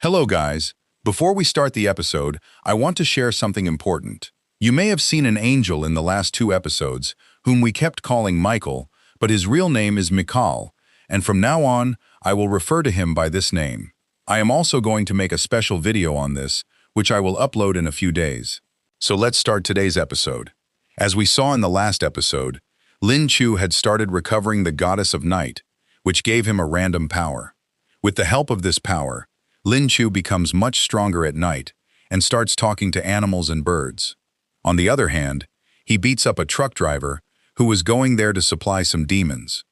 Hello guys. Before we start the episode, I want to share something important. You may have seen an angel in the last two episodes, whom we kept calling Michael, but his real name is Mikhail, and from now on, I will refer to him by this name. I am also going to make a special video on this, which I will upload in a few days. So let's start today's episode. As we saw in the last episode, Lin Chu had started recovering the goddess of night, which gave him a random power. With the help of this power, Lin Chu becomes much stronger at night and starts talking to animals and birds. On the other hand, he beats up a truck driver who was going there to supply some demons.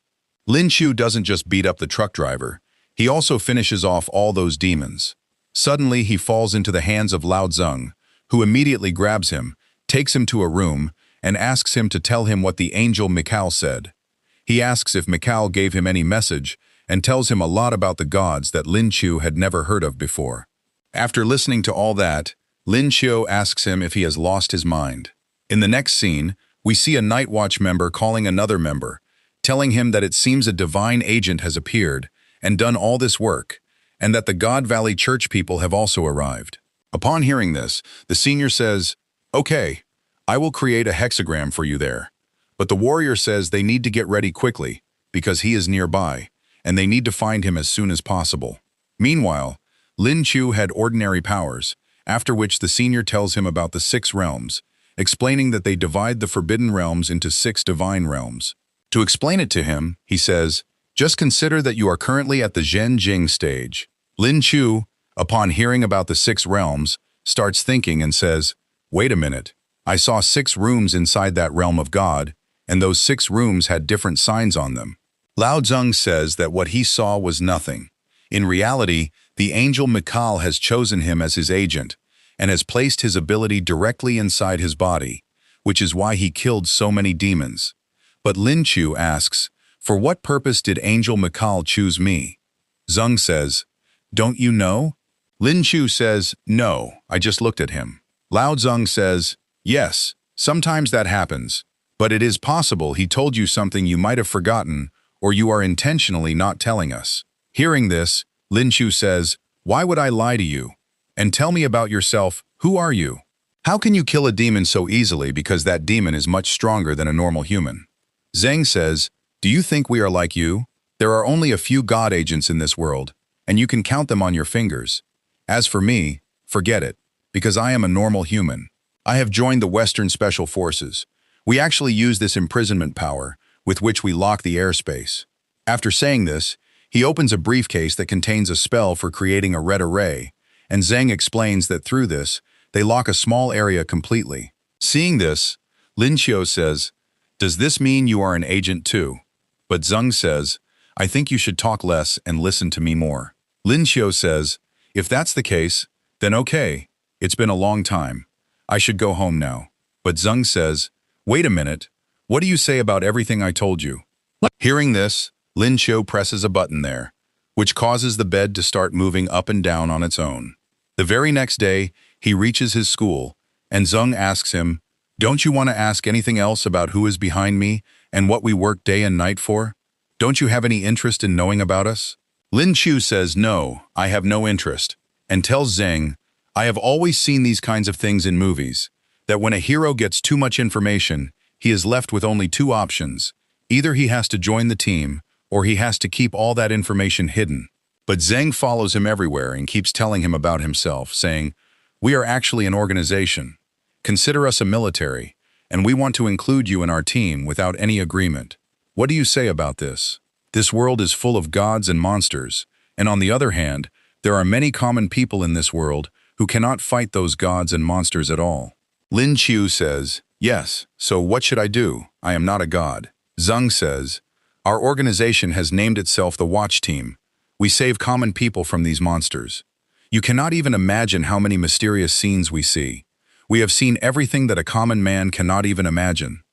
Lin Chu doesn't just beat up the truck driver, he also finishes off all those demons. Suddenly, he falls into the hands of Lao Zeng, who immediately grabs him, takes him to a room, and asks him to tell him what the angel Mikhail said. He asks if Mikhail gave him any message, and tells him a lot about the gods that Lin Chu had never heard of before. After listening to all that, Lin Chu asks him if he has lost his mind. In the next scene, we see a Night Watch member calling another member, telling him that it seems a divine agent has appeared and done all this work, and that the God Valley Church people have also arrived. Upon hearing this, the senior says, "Okay, I will create a hexagram for you there." But the warrior says they need to get ready quickly, because he is nearby, and they need to find him as soon as possible. Meanwhile, Lin Chu had ordinary powers, after which the senior tells him about the 6 realms, explaining that they divide the forbidden realms into 6 divine realms. To explain it to him, he says, "Just consider that you are currently at the Zhen Jing stage." Lin Chu, upon hearing about the 6 realms, starts thinking and says, "Wait a minute, I saw 6 rooms inside that realm of God, and those 6 rooms had different signs on them." Lao Zeng says that what he saw was nothing. In reality, the angel Mikhail has chosen him as his agent and has placed his ability directly inside his body, which is why he killed so many demons. But Lin Chu asks, "For what purpose did angel Mikhail choose me?" Zeng says, "Don't you know?" Lin Chu says, "No, I just looked at him." Lao Zeng says, "Yes, sometimes that happens, but it is possible he told you something you might have forgotten or you are intentionally not telling us." Hearing this, Lin Chu says, "Why would I lie to you? And tell me about yourself, who are you? How can you kill a demon so easily because that demon is much stronger than a normal human?" Zeng says, "Do you think we are like you? There are only a few God agents in this world, and you can count them on your fingers. As for me, forget it, because I am a normal human. I have joined the Western Special Forces. We actually use this imprisonment power, with which we lock the airspace." After saying this, he opens a briefcase that contains a spell for creating a red array, and Zeng explains that through this, they lock a small area completely. Seeing this, Lin Chu says, "Does this mean you are an agent too?" But Zeng says, "I think you should talk less and listen to me more." Lin Chu says, "If that's the case, then okay, it's been a long time. I should go home now." But Zeng says, "Wait a minute, what do you say about everything I told you?" Hearing this, Lin Chu presses a button there, which causes the bed to start moving up and down on its own. The very next day, he reaches his school, and Zeng asks him, "Don't you want to ask anything else about who is behind me and what we work day and night for? Don't you have any interest in knowing about us?" Lin Chu says, "No, I have no interest," and tells Zeng, "I have always seen these kinds of things in movies, that when a hero gets too much information, he is left with only 2 options. Either he has to join the team, or he has to keep all that information hidden." But Zeng follows him everywhere and keeps telling him about himself, saying, "We are actually an organization. Consider us a military, and we want to include you in our team without any agreement. What do you say about this? This world is full of gods and monsters, and on the other hand, there are many common people in this world who cannot fight those gods and monsters at all." Lin Chu says, "Yes, so what should I do? I am not a god." Zeng says, "Our organization has named itself the Watch Team. We save common people from these monsters. You cannot even imagine how many mysterious scenes we see. We have seen everything that a common man cannot even imagine.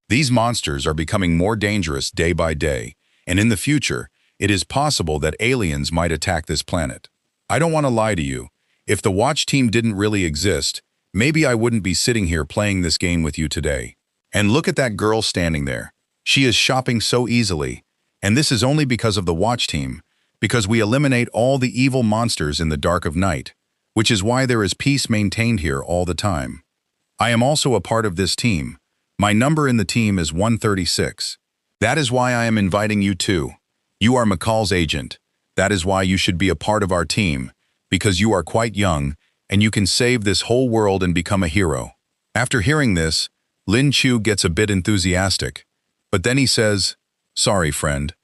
These monsters are becoming more dangerous day by day, and in the future, it is possible that aliens might attack this planet. I don't want to lie to you. If the Watch Team didn't really exist, maybe I wouldn't be sitting here playing this game with you today. And look at that girl standing there. She is shopping so easily, and this is only because of the Watch Team, because we eliminate all the evil monsters in the dark of night, which is why there is peace maintained here all the time. I am also a part of this team. My number in the team is 136. That is why I am inviting you too. You are McCall's agent. That is why you should be a part of our team, because you are quite young, and you can save this whole world and become a hero. After hearing this, Lin Chu gets a bit enthusiastic, but then he says, "Sorry, friend.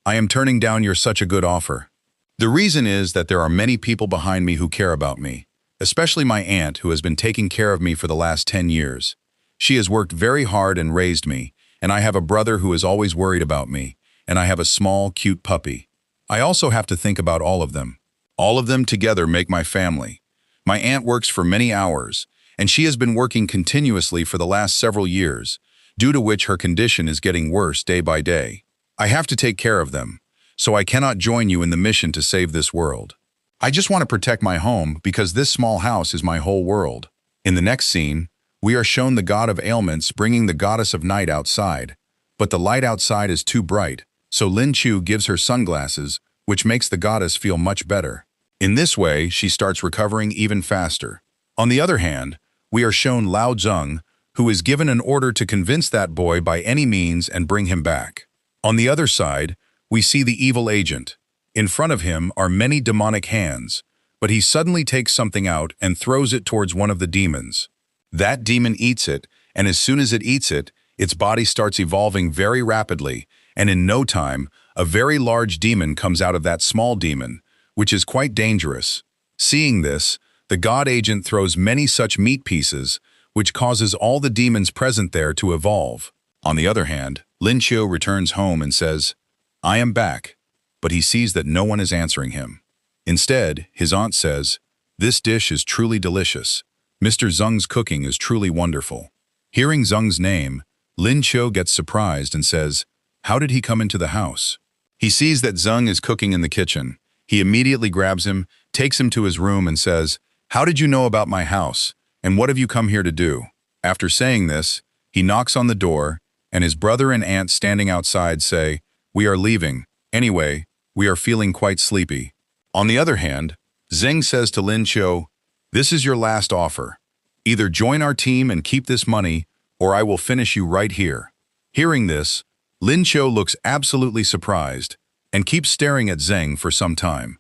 I am turning down your such a good offer. The reason is that there are many people behind me who care about me, especially my aunt who has been taking care of me for the last 10 years. She has worked very hard and raised me, and I have a brother who is always worried about me, and I have a small, cute puppy. I also have to think about all of them. All of them together make my family. My aunt works for many hours, and she has been working continuously for the last several years, due to which her condition is getting worse day by day. I have to take care of them, so I cannot join you in the mission to save this world. I just want to protect my home because this small house is my whole world." In the next scene, we are shown the god of ailments bringing the goddess of night outside, but the light outside is too bright, so Lin Chu gives her sunglasses, which makes the goddess feel much better. In this way, she starts recovering even faster. On the other hand, we are shown Lao Zheng, who is given an order to convince that boy by any means and bring him back. On the other side, we see the evil agent. In front of him are many demonic hands, but he suddenly takes something out and throws it towards one of the demons. That demon eats it, and as soon as it eats it, its body starts evolving very rapidly, and in no time, a very large demon comes out of that small demon, which is quite dangerous. Seeing this, the god agent throws many such meat pieces, which causes all the demons present there to evolve. On the other hand, Lin Chu returns home and says, "I am back," but he sees that no one is answering him. Instead, his aunt says, "This dish is truly delicious. Mr. Zheng's cooking is truly wonderful." Hearing Zheng's name, Lin Chu gets surprised and says, "How did he come into the house?" He sees that Zheng is cooking in the kitchen. He immediately grabs him, takes him to his room and says, "How did you know about my house, and what have you come here to do?" After saying this, he knocks on the door, and his brother and aunt standing outside say, "We are leaving. Anyway, we are feeling quite sleepy." On the other hand, Zheng says to Lin Chu, "This is your last offer. Either join our team and keep this money, or I will finish you right here." Hearing this, Lin Chu looks absolutely surprised and keeps staring at Zheng for some time.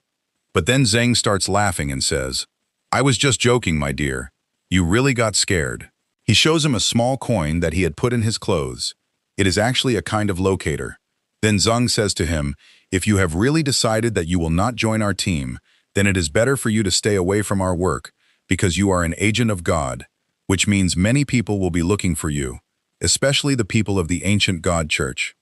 But then Zheng starts laughing and says, "I was just joking, my dear. You really got scared." He shows him a small coin that he had put in his clothes. It is actually a kind of locator. Then Zheng says to him, "If you have really decided that you will not join our team, then it is better for you to stay away from our work, because you are an agent of God, which means many people will be looking for you, especially the people of the ancient God Church.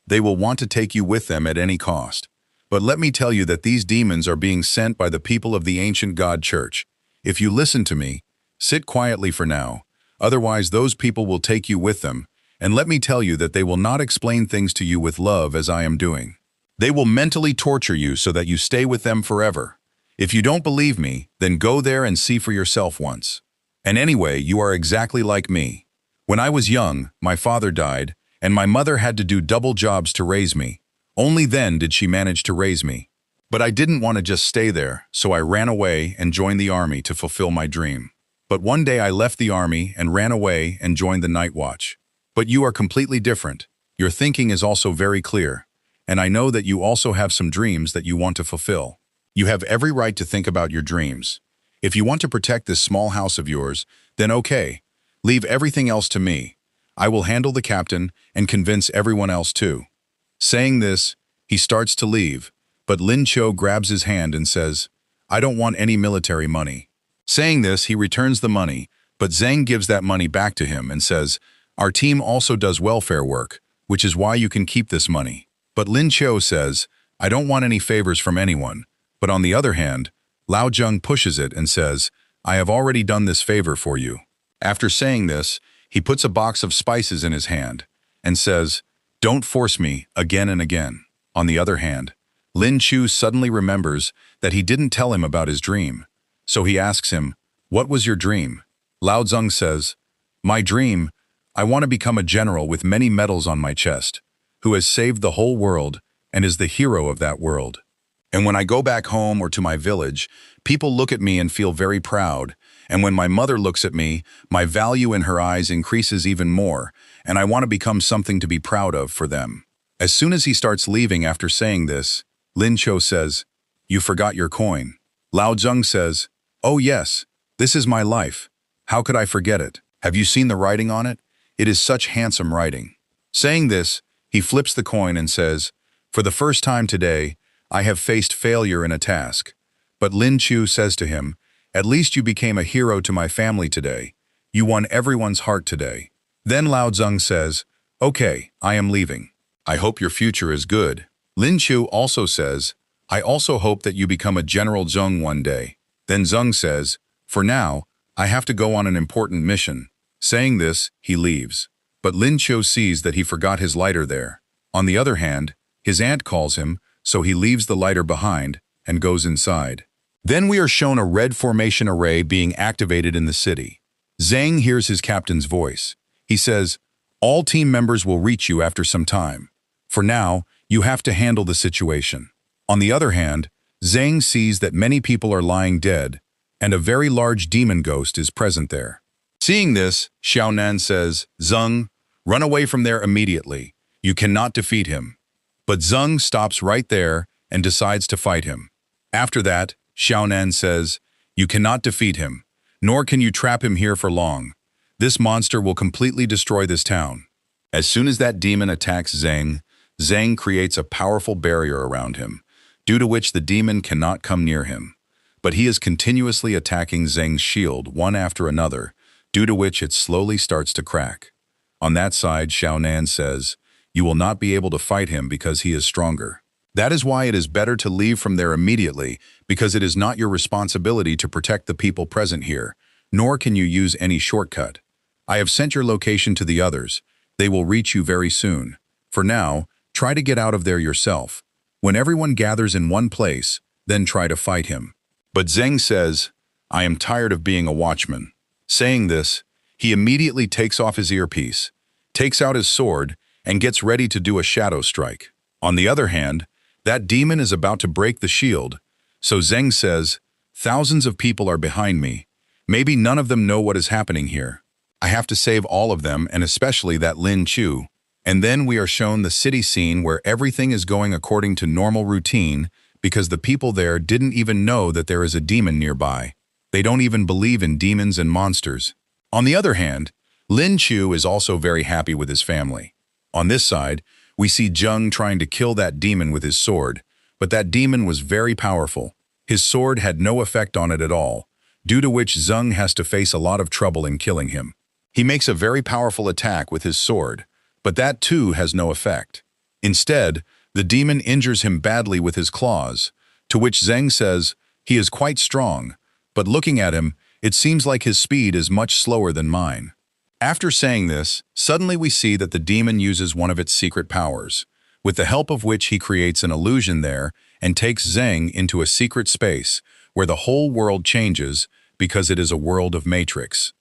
They will want to take you with them at any cost. But let me tell you that these demons are being sent by the people of the ancient God Church. If you listen to me, sit quietly for now, otherwise those people will take you with them, and let me tell you that they will not explain things to you with love as I am doing. They will mentally torture you so that you stay with them forever. If you don't believe me, then go there and see for yourself once. And anyway, you are exactly like me. When I was young, my father died, and my mother had to do double jobs to raise me. Only then did she manage to raise me. But I didn't want to just stay there, so I ran away and joined the army to fulfill my dream. But one day I left the army and ran away and joined the night watch. But you are completely different. Your thinking is also very clear, and I know that you also have some dreams that you want to fulfill. You have every right to think about your dreams. If you want to protect this small house of yours, then okay, leave everything else to me. I will handle the captain and convince everyone else too." Saying this, he starts to leave, but Lin Chu grabs his hand and says, "I don't want any military money." Saying this, he returns the money, but Zheng gives that money back to him and says, "Our team also does welfare work, which is why you can keep this money." But Lin Chu says, "I don't want any favors from anyone." But on the other hand, Lao Zheng pushes it and says, "I have already done this favor for you." After saying this, he puts a box of spices in his hand and says, "Don't force me," again and again. On the other hand, Lin Chu suddenly remembers that he didn't tell him about his dream. So he asks him, "What was your dream?" Lao Zheng says, "My dream, I want to become a general with many medals on my chest, who has saved the whole world and is the hero of that world." And when I go back home or to my village, people look at me and feel very proud. And when my mother looks at me, my value in her eyes increases even more, and I want to become something to be proud of for them. As soon as he starts leaving after saying this, Lin Cho says, "You forgot your coin." Lao Zheng says, "Oh yes, this is my life. How could I forget it? Have you seen the writing on it? It is such handsome writing." Saying this, he flips the coin and says, "For the first time today, I have faced failure in a task." But Lin Chu says to him, "At least you became a hero to my family today. You won everyone's heart today." Then Lao Zheng says, "Okay, I am leaving. I hope your future is good." Lin Chu also says, "I also hope that you become a General Zheng one day." Then Zheng says, "For now, I have to go on an important mission." Saying this, he leaves. But Lin Chu sees that he forgot his lighter there. On the other hand, his aunt calls him, so he leaves the lighter behind and goes inside. Then we are shown a red formation array being activated in the city. Zhang hears his captain's voice. He says, "All team members will reach you after some time. For now, you have to handle the situation." On the other hand, Zhang sees that many people are lying dead, and a very large demon ghost is present there. Seeing this, Xiaonan says, "Zheng, run away from there immediately. You cannot defeat him." But Zheng stops right there and decides to fight him. After that, Xiaonan says, "You cannot defeat him, nor can you trap him here for long. This monster will completely destroy this town." As soon as that demon attacks Zhang, Zhang creates a powerful barrier around him, due to which the demon cannot come near him. But he is continuously attacking Zhang's shield one after another, due to which it slowly starts to crack. On that side, Xiaonan says, "You will not be able to fight him because he is stronger. That is why it is better to leave from there immediately, because it is not your responsibility to protect the people present here, nor can you use any shortcut. I have sent your location to the others. They will reach you very soon. For now, try to get out of there yourself. When everyone gathers in one place, then try to fight him." But Zheng says, "I am tired of being a watchman." Saying this, he immediately takes off his earpiece, takes out his sword, and gets ready to do a shadow strike. On the other hand, that demon is about to break the shield, so Zheng says, "Thousands of people are behind me. Maybe none of them know what is happening here. I have to save all of them, and especially that Lin Chu." And then we are shown the city scene where everything is going according to normal routine, because the people there didn't even know that there is a demon nearby. They don't even believe in demons and monsters. On the other hand, Lin Chu is also very happy with his family. On this side, we see Zheng trying to kill that demon with his sword, but that demon was very powerful. His sword had no effect on it at all, due to which Zheng has to face a lot of trouble in killing him. He makes a very powerful attack with his sword, but that too has no effect. Instead, the demon injures him badly with his claws, to which Zheng says, "He is quite strong, but looking at him, it seems like his speed is much slower than mine." After saying this, suddenly we see that the demon uses one of its secret powers, with the help of which he creates an illusion there and takes Zheng into a secret space where the whole world changes because it is a world of matrix.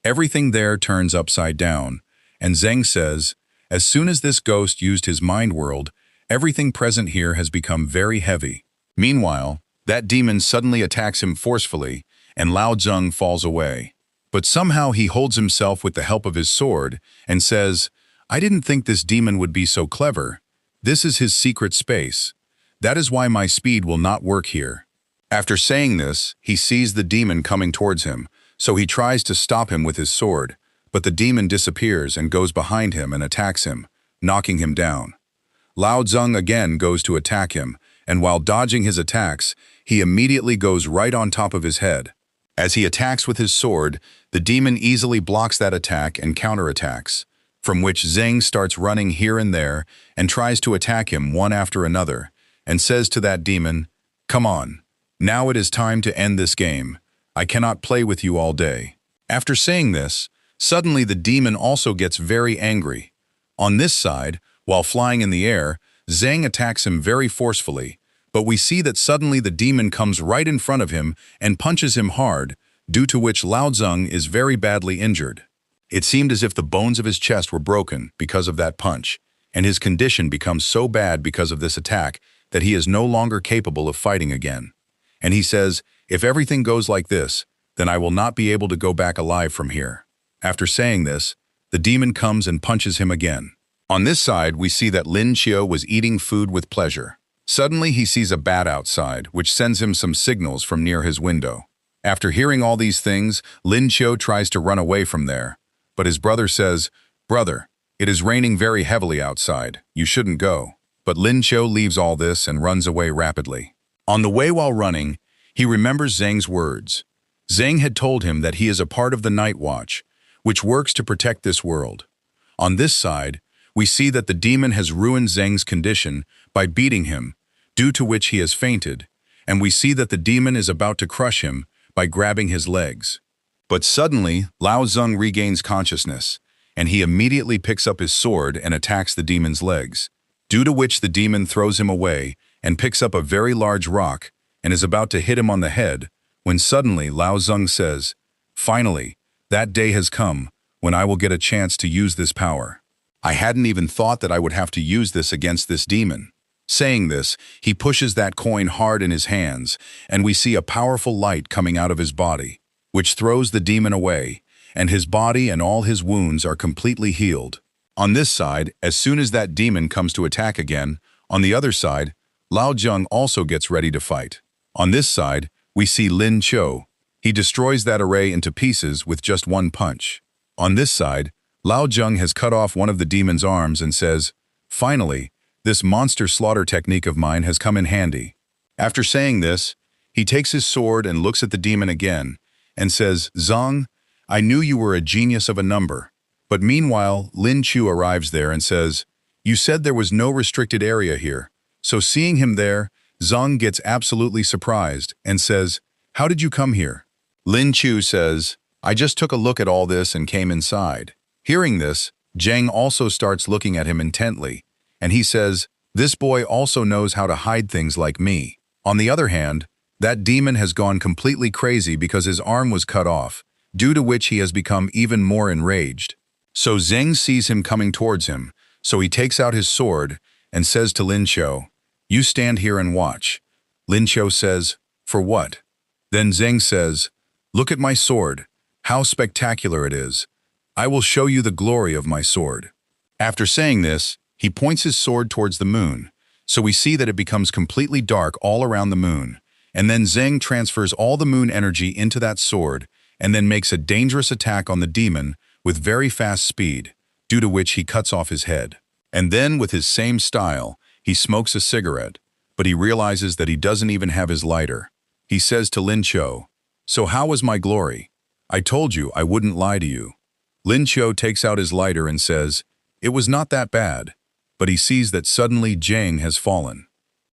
Everything there turns upside down, and Zheng says, "As soon as this ghost used his mind world, everything present here has become very heavy." Meanwhile, that demon suddenly attacks him forcefully, and Lao Zheng falls away. But somehow he holds himself with the help of his sword and says, "I didn't think this demon would be so clever. This is his secret space. That is why my speed will not work here." After saying this, he sees the demon coming towards him, so he tries to stop him with his sword, but the demon disappears and goes behind him and attacks him, knocking him down. Lao Zheng again goes to attack him, and while dodging his attacks, he immediately goes right on top of his head. As he attacks with his sword, the demon easily blocks that attack and counterattacks, from which Zheng starts running here and there and tries to attack him one after another, and says to that demon, "Come on, now it is time to end this game. I cannot play with you all day." After saying this, suddenly the demon also gets very angry. On this side, while flying in the air, Zheng attacks him very forcefully, but we see that suddenly the demon comes right in front of him and punches him hard, due to which Lao Zheng is very badly injured. It seemed as if the bones of his chest were broken because of that punch, and his condition becomes so bad because of this attack that he is no longer capable of fighting again. And he says, "If everything goes like this, then I will not be able to go back alive from here." After saying this, the demon comes and punches him again. On this side, we see that Lin Qiu was eating food with pleasure. Suddenly, he sees a bat outside, which sends him some signals from near his window. After hearing all these things, Lin Qiu tries to run away from there. But his brother says, "Brother, it is raining very heavily outside. You shouldn't go." But Lin Qiu leaves all this and runs away rapidly. On the way while running, he remembers Zheng's words. Zheng had told him that he is a part of the Night Watch, which works to protect this world. On this side, we see that the demon has ruined Zheng's condition by beating him, due to which he has fainted, and we see that the demon is about to crush him by grabbing his legs. But suddenly, Lao Zeng regains consciousness, and he immediately picks up his sword and attacks the demon's legs, due to which the demon throws him away and picks up a very large rock and is about to hit him on the head, when suddenly Lao Zeng says, "Finally, that day has come when I will get a chance to use this power. I hadn't even thought that I would have to use this against this demon." Saying this, he pushes that coin hard in his hands, and we see a powerful light coming out of his body, which throws the demon away, and his body and all his wounds are completely healed. On this side, as soon as that demon comes to attack again, on the other side, Lao Zeng also gets ready to fight. On this side, we see Lin Qiu. He destroys that array into pieces with just one punch. On this side, Lao Zeng has cut off one of the demon's arms and says, "Finally, this monster slaughter technique of mine has come in handy." After saying this, he takes his sword and looks at the demon again and says, "Zeng, I knew you were a genius of a number." But meanwhile, Lin Qiu arrives there and says, "You said there was no restricted area here." So seeing him there, Zeng gets absolutely surprised and says, "How did you come here?" Lin Qiu says, "I just took a look at all this and came inside." Hearing this, Zheng also starts looking at him intently, and he says, "This boy also knows how to hide things like me." On the other hand, that demon has gone completely crazy because his arm was cut off, due to which he has become even more enraged. So Zheng sees him coming towards him, so he takes out his sword and says to Lin Qiu, "You stand here and watch." Lin Qiu says, "For what?" Then Zheng says, "Look at my sword, how spectacular it is. I will show you the glory of my sword." After saying this, he points his sword towards the moon, so we see that it becomes completely dark all around the moon, and then Zheng transfers all the moon energy into that sword and then makes a dangerous attack on the demon with very fast speed, due to which he cuts off his head. And then, with his same style, he smokes a cigarette, but he realizes that he doesn't even have his lighter. He says to Lin Qiu, "So how was my glory? I told you I wouldn't lie to you." Lin Qiu takes out his lighter and says, "It was not that bad," but he sees that suddenly Zheng has fallen.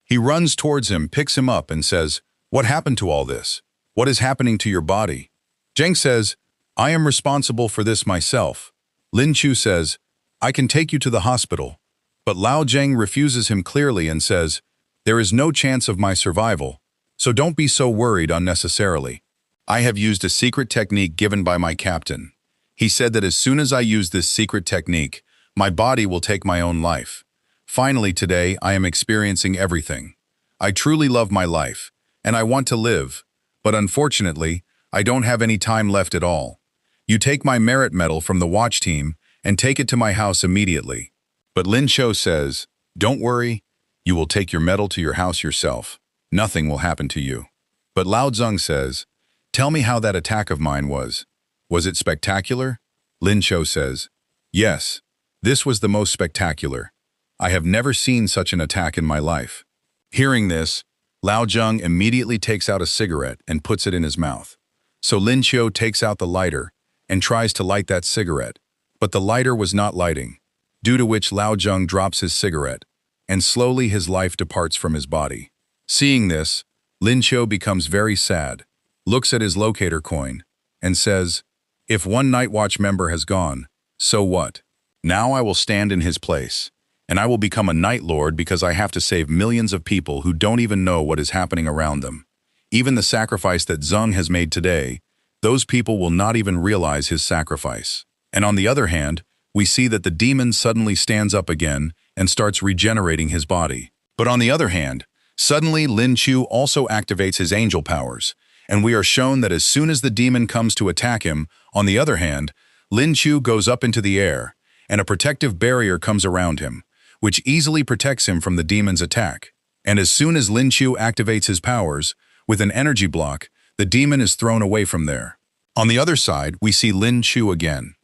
He runs towards him, picks him up, and says, "What happened to all this? What is happening to your body?" Zheng says, "I am responsible for this myself." Lin Qiu says, "I can take you to the hospital." But Lao Zheng refuses him clearly and says, "There is no chance of my survival, so don't be so worried unnecessarily. I have used a secret technique given by my captain. He said that as soon as I use this secret technique, my body will take my own life. Finally today, I am experiencing everything. I truly love my life, and I want to live, but unfortunately, I don't have any time left at all. You take my merit medal from the watch team and take it to my house immediately." But Lin Qiu says, "Don't worry, you will take your medal to your house yourself. Nothing will happen to you." But Lao Zeng says, "Tell me how that attack of mine was. Was it spectacular?" Lin Qiu says, "Yes, this was the most spectacular. I have never seen such an attack in my life." Hearing this, Lao Zeng immediately takes out a cigarette and puts it in his mouth. So Lin Qiu takes out the lighter and tries to light that cigarette, but the lighter was not lighting, due to which Lao Zeng drops his cigarette, and slowly his life departs from his body. Seeing this, Lin Qiu becomes very sad, looks at his locator coin, and says, "If one Night Watch member has gone, so what? Now I will stand in his place, and I will become a Night Lord because I have to save millions of people who don't even know what is happening around them. Even the sacrifice that Zeng has made today, those people will not even realize his sacrifice." And on the other hand, we see that the demon suddenly stands up again and starts regenerating his body. But on the other hand, Suddenly, Lin Chu also activates his angel powers, and we are shown that as soon as the demon comes to attack him, on the other hand, Lin Chu goes up into the air, and a protective barrier comes around him, which easily protects him from the demon's attack. And as soon as Lin Chu activates his powers, with an energy block, the demon is thrown away from there. On the other side, we see Lin Chu again.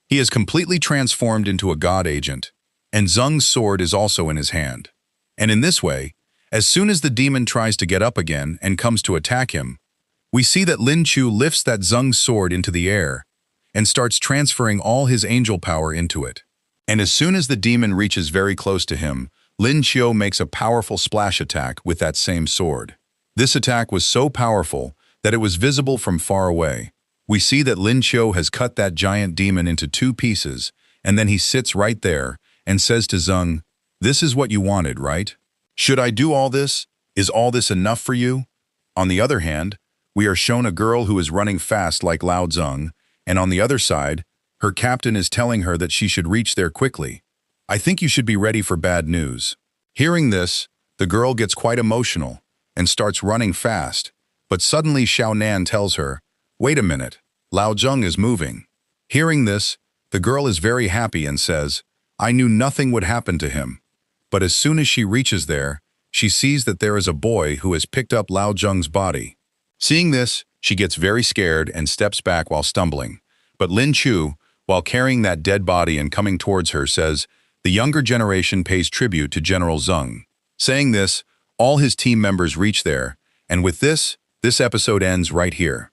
He is completely transformed into a god agent, and Zheng's sword is also in his hand. And in this way, as soon as the demon tries to get up again and comes to attack him, we see that Lin Chu lifts that Zheng's sword into the air and starts transferring all his angel power into it. And as soon as the demon reaches very close to him, Lin Chu makes a powerful splash attack with that same sword. This attack was so powerful that it was visible from far away. We see that Lin Chu has cut that giant demon into 2 pieces, and then he sits right there and says to Zheng, "This is what you wanted, right? Should I do all this? Is all this enough for you?" On the other hand, we are shown a girl who is running fast like Lao Zheng, and on the other side, her captain is telling her that she should reach there quickly. "I think you should be ready for bad news." Hearing this, the girl gets quite emotional and starts running fast, but suddenly Xiao Nan tells her, "Wait a minute, Lao Zheng is moving." Hearing this, the girl is very happy and says, "I knew nothing would happen to him." But as soon as she reaches there, she sees that there is a boy who has picked up Lao Zheng's body. Seeing this, she gets very scared and steps back while stumbling. But Lin Chu, while carrying that dead body and coming towards her, says, "The younger generation pays tribute to General Zheng." Saying this, all his team members reach there, and with this episode ends right here.